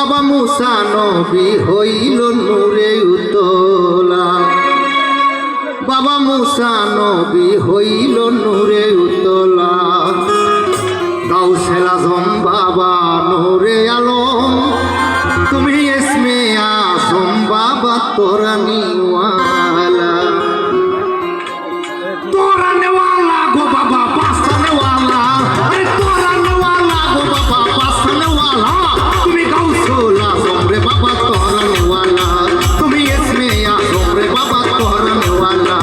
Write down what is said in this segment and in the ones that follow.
বাবা মুসা নবী হইল নূরে উতলা বাবা মুসা নবী হইল নূরে উতলা গাউসুল আজম বাবা নূরে আলম তুমি ইসমে আজম বাবা তোরানিওয়ালা তোরানেওয়ালা গো বাবা পাসানেওয়ালা আরে তোরানেওয়ালা গো বাবা পাসানেওয়ালা তুমি গাউসুল আজম রে বাবা তোরানেওয়ালা তুমি ইসমে আজম রে বাবা তোরানেওয়ালা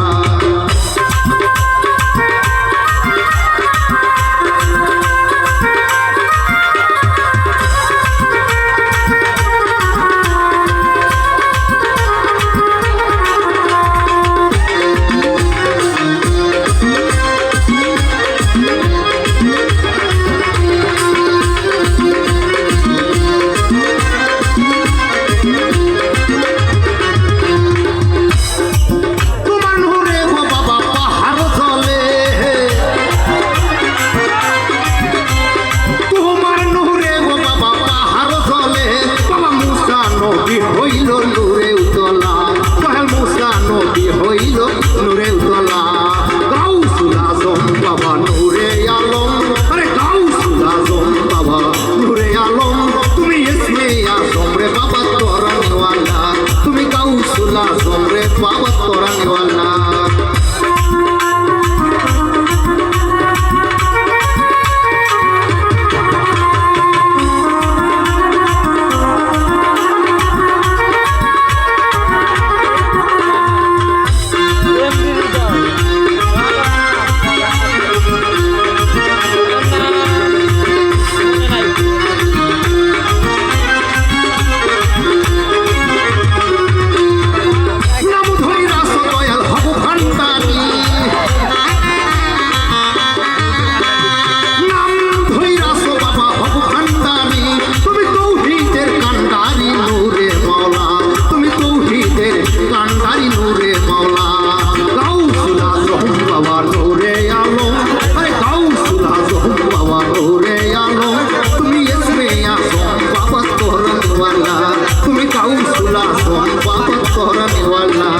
হইল নূরে উতলা সোহেল মুসা নবী হইল নূরে উতলা গাউসুল আজম বাবা নূরে আলম আরে গাউসুল আজম বাবা নূরে আলম তুমি ইসমে আজম রে বাবা তোরানিওয়ালা তুমি গাউসুল আজম রে বাবা তোরানিওয়ালা তুমি গাউসুল আজম বাবা তোরানিওয়ালা